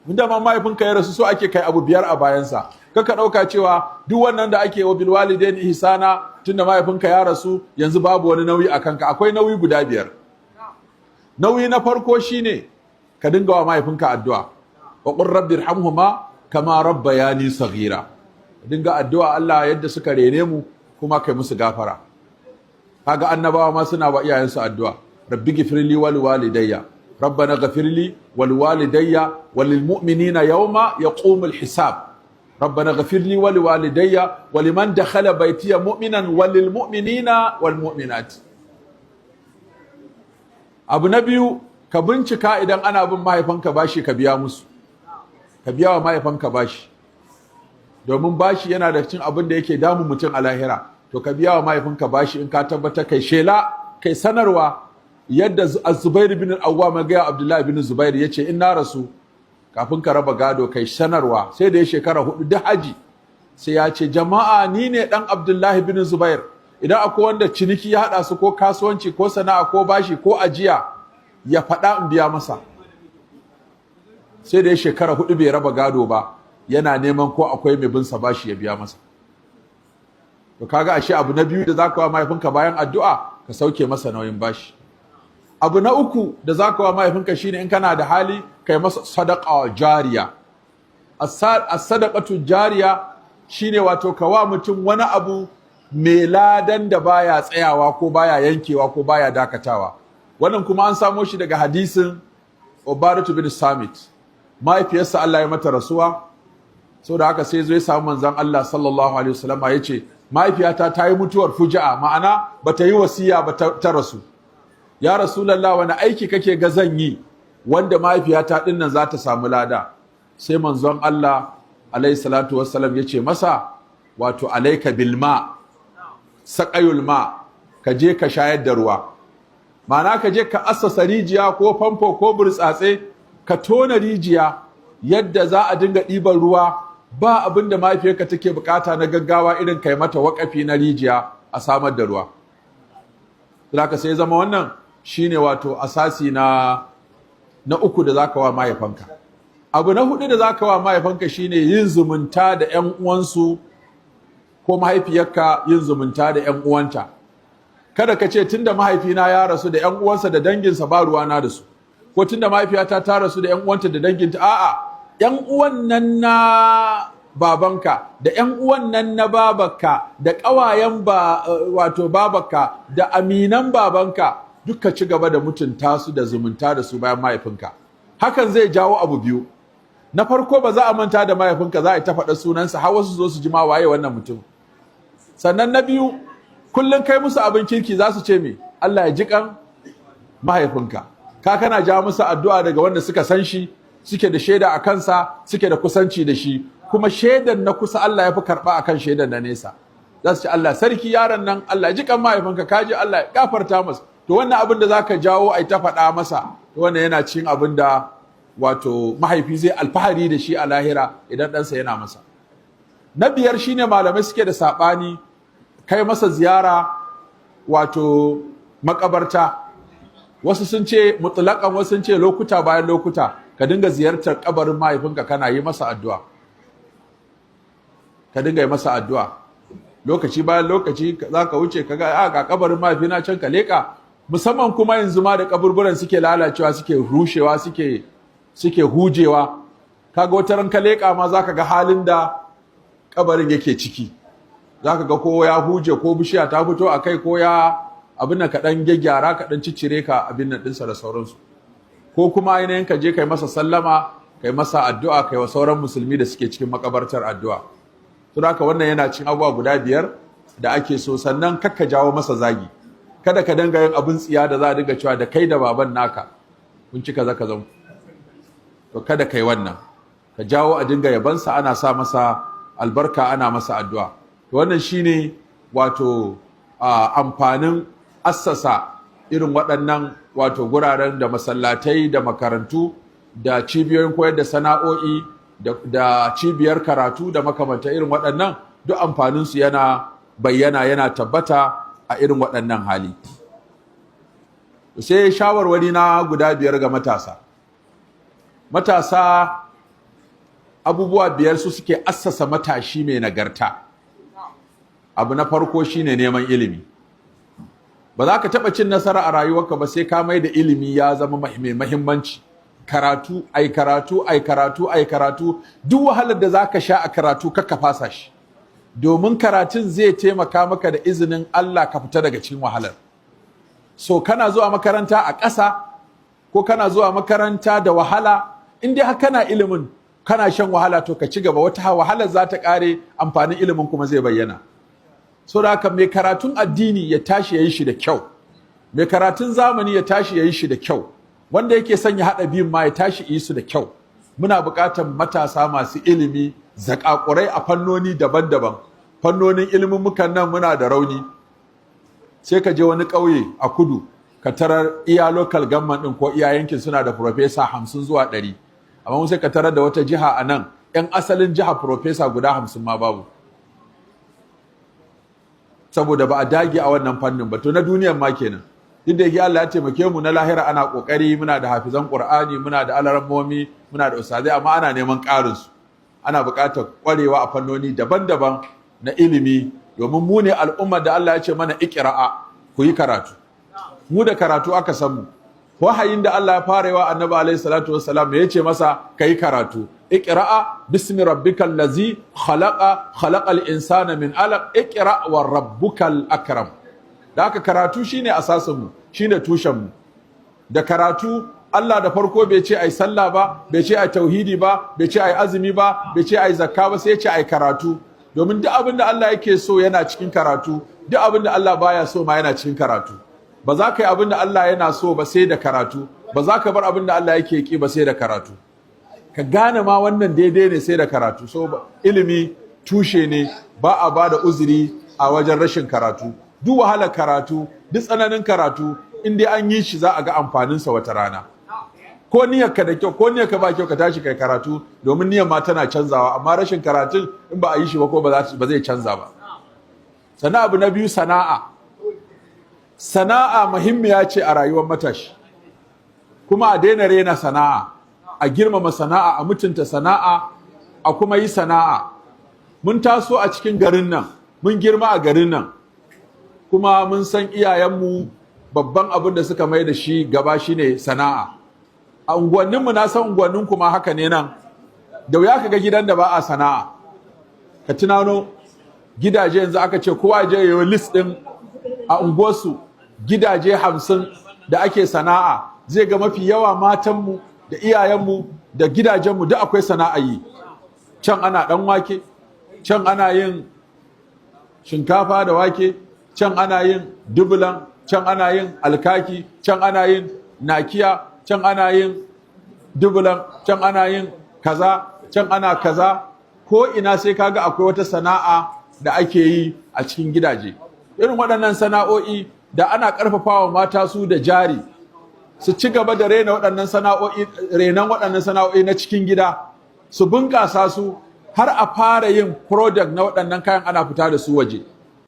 inda ma mahaifinka ya rasu so ake kai abu 5 a bayansa. Kaka ɗauka cewa duk wannan da ake wa bil walidaini ihsana tunda mahaifinka ya rasu yanzu babu wani nauyi a kanka. Akwai nauyi guda 5. Nauyi na farko shine ka dinga wa mahaifinka addu'a. Wa qur rabbi irhamhuma kama rabbayani saghira. Dinga addu'a Allah yadda suka rene mu kuma kai musu gafara. Kaga annabawa ma suna wa iyayensu addu'a. Rabbi ghfirli wal walidayya. Rabbana ghfirli wal walidayya walil mu'minina yawma yaqumul hisab. ربنا اغفر لي ولوالدي ولمن دخل بيتي مؤمنا وللمؤمنين والمؤمنات. Abu na biyu, ka bincika idan ana bin mahaifanka bashi ka biya musu. Ka biya wa mahaifanka bashi. Domin bashi yana da cikin abin da yake damun mutum a lahira. To ka biya wa mahaifinka bashi in ka tabbata kai shela, kai sanarwa yadda Az-Zubair bin Al-Awwam ga Abdullah bin Zubair yace in na rasu kafin ka raba gado kai sanarwa sai da ya shekara 4 da haji sai ya ce jama'a ni ne dan Abdullahi bin Zubair idan akwai wanda ciniki ya hada su ko kasuwanci ko sana'a ko bashi ko ajiya ya faɗa in biya masa. Sai da ya shekara 4 bai raba gado ba yana neman ko akwai mai bin sa bashi ya biya masa. To kaga ashe abu na biyu da zaka wa mahaifinka bayan addu'a ka sauke masa nauyin bashi. Abu na uku da zaka wa mahaifinka shine in kana da hali kai masa sadaqa jariya. As-sadaqatu jariya shine wato ka wa mutum wani abu mai ladan da baya tsayawa ko baya yankewa ko baya dakatawa. Wannan kuma an samo shi daga hadisin Ubadatu bin Samit. Mahaifiyarsa Allah ya mata rasuwa, saboda haka sai zo ya samu manzon Allah sallallahu alaihi wasallam ya ce mahaifiyata ta yi mutuwar fuja'a, ma'ana bata yi wasiya ba ta rasu. Ya Rasulullah, wani aiki kake ga zan yi wanda mahaifiyata din nan za ta samu lada? Sai manzon Allah alaihi salatu wassalam ya ce masa wato alaika bilma saqayul ma, ka je ka shayar da ruwa. Ma'ana ka je ka assasa rijiya ko famfo ko burtsatse ka tona rijiya yadda za a dinga ɗiban ruwa, ba abin da mahaifiyarka take bukata na gaggawa irin kai mata waƙafi na rijiya a samar da ruwa. Zaka sai zama wannan shine wato asasi na uku da zaka wa mahaifanka. Abu na 4 da zaka wa mahaifanka shine yin zumunta da ƴan uwansu ko mahaifiyarka yin zumunta da ƴan uwanta. Kada ka ce tunda mahaifina ya rasu da ƴan uwansa da danginsa ba ruwana da su, ko tunda mahaifiyata ta rasu da ƴan uwanta da danginta, a'a, ƴan uwan nan na babanka da ƴan uwan nan na babanka da ƙawayen wato babanka da aminan babanka duka ci gaba da mutunta su da zumunta da su bayan mahaifinka. Hakan zai jawo abu biyu. Na farko, ba za a manta da mahaifinka, za a ta faɗa sunansa har wasu zo su ji ma waye wannan mutum. Sannan na biyu, kullum kai musu abin kirki za su ce me? Allah ya ji kan mahaifinka. Ka kana ja musu addu'a daga wanda suka san shi, suke da shaida a kansa, suke da kusanci da shi, kuma shaidan na kusa Allah ya fi karɓa akan shaidan na nesa. Za su ce Allah sarki yaron nan, Allah ya ji kan mahaifinka, kaji Allah ya gafarta masa. To wannan abin da zaka jawo ai ta faɗa masa, wannan yana cikin abin da wato mahaifi zai alfahari da shi a lahira idan ɗansa yana masa. Na 5 shine malamai suke da saɓani kai masa ziyara wato makabarta. Wasu sun ce mutlaqan, wasu sun ce lokuta bayan lokuta ka dinga ziyartar kabarin mahaifinka kana yi masa addu'a. Ka dinga yi masa addu'a. Lokaci bayan lokaci za ka wuce ka ga kabarin mahaifina can ka leƙa. Musamman kuma yanzu ma da kaburburan suke lalacewa, suke rushewa, suke hujewa. Kaga wata ran ka leƙa ma za ka ga halin da kabarin yake ciki. Za ka ga ko ya huje ko bishiya ta fito a kai ko ya abin nan kaɗan gyaggyara kaɗan ciccire ka abin nan ɗinsa da sauransu. Ko kuma ainihin ka je kai masa sallama, kai masa addu'a, kai wa sauran musulmi da suke cikin makabartar addu'a. To haka wannan yana cin abubuwa guda 5 da ake so. Sannan kakka jawo masa zagi. Kada ka danga yin abin tsiya da za a dinga cewa da kai da baban naka kun ci kaza kaza. To kada kai wannan. Ka jawo a dinga yabansa, ana sa masa albarka, ana masa addu'a. To wannan shine wato amfanin assasa irin waɗannan wato guraren da masallatai da makarantu da cibiyoyin koyar da sana'o'i da cibiyar karatu da makamanta irin waɗannan, duk amfaninsu yana bayyana, yana tabbata a irin waɗannan hali. Sai shawarwari na guda 5 ga matasa. Matasa abubuwa biyar su suke assasa matashi mai nagarta. Abu na farko shine neman ilimi. Ba za ka taɓa cin nasara a rayuwarka ba sai ka mai da ilimi ya zama mai mahimmanci. Karatu, ai karatu, ai karatu, ai karatu, duk wahalar da za ka sha a karatu kakka fasa shi. Domin karatun zai taimaka maka da izinin Allah ka fita daga cikin wahalar. So kana zuwa makaranta a ƙasa ko kana zuwa makaranta da wahala, in dai har kana ilimin kana shan wahala to ka ci gaba, wata wahalar za ta ƙare, amfanin ilimin kuma zai bayyana. So da haka mai karatun addini ya tashi ya yi shi da kyau, mai karatun zamani ya tashi ya yi shi da kyau, wanda yake son ya haɗa biyun ma ya tashi yi su da kyau. Muna buƙatar matasa masu ilimi, zakakurai a fannoni daban-daban. Fannonin ilimin mukan nan muna da rauni. Sai ka je wani ƙauye a kudu ka tarar iya local government ɗin ko iya yankin suna da profesa 50 zuwa 100, amma mun sai ka tarar da wata jiha a nan 'yan asalin jiha profesa guda 50 ma babu, saboda ba a dage a wannan fannin ba. To na duniyan ma kenan. Duk da yake Allah ya taimake mu na lahira ana kokari, muna da hafizan Qur'ani, muna da alarammomi, muna da ustazai, amma ana neman ƙarin su. Ana buƙatar ƙwarewa a fannoni daban-daban na ilimi, domin mu ne al'ummar da Allah ya ce mana iqra'a, ku yi karatu. Mu da karatu aka san mu. Wahayin da Allah ya fara wa Annabi alaihi salatu wassalam ya ce masa kai karatu. Iqra'a bismi rabbikal ladzi khalaqa khalaqal insana min alaq iqra' wa rabbukal akram. Da haka karatu shine asasin mu, shine tushen mu. Da karatu Allah da farko bai ce ai sallah ba, bai ce ai tauhidi ba, bai ce ai azumi ba, bai ce ai zakka ba, sai ya ce ai karatu. Domin duk abin da Allah yake so yana cikin karatu, duk abin da Allah baya so ma yana cikin karatu. Ba za ka yi abin da Allah yana so ba sai da karatu, ba za ka bar abin da Allah yake ki ba sai da karatu. Ka gane ma wannan daidai ne sai da karatu. So ilimi tushe ne, ba a ba da uzuri a wajen rashin karatu. Duk wahalar karatu, duk tsananin karatu, in dai an yi shi za a ga amfaninsa wata rana. Ko niyyarka da kyau, ko niyyarka ba kyau, ka tashi kai karatu, domin niyyar ma tana canzawa, amma rashin karatun in ba a yi shi ba ko ba zai canza ba. Sannan abu na biyu, sana'a. Sana'a muhimmiya ce a rayuwar matashi. Kuma a daina rena sana'a, a girmama sana'a, a mutunta sana'a, a kuma yi sana'a. Mun taso a cikin garin nan, mun girma a garin nan, kuma mun san iyayenmu babban abin da suka mai da shi gaba shine sana'a. A unguwanninmu, na san unguwanninku ma haka ne nan, da wuya ka ga gidan da ba a sana'a. Ka tunano gidaje, yanzu aka ce kowa je yayi list din a unguwarsu gidaje 50 da ake sana'a, zai ga mafi yawa matanmu da iyayenmu da gidajenmu duk akwai sana'a yi. Can ana dan wake, can ana yin shinkafa da wake, can ana yin dubulan, can ana yin alkaki, can ana yin nakiya, can ana yin dubulan, can ana yin kaza, can ana kaza. Ko ina sai kaga akwai wata sana'a da ake yi a cikin gidaje. Irin waɗannan sana'o'i da ana ƙarfafawa mata su da jari, su ci gaba da renon waɗannan sana'o'i na cikin gida, su bunƙasa su har a fara yin product na waɗannan kayan ana fita da su waje.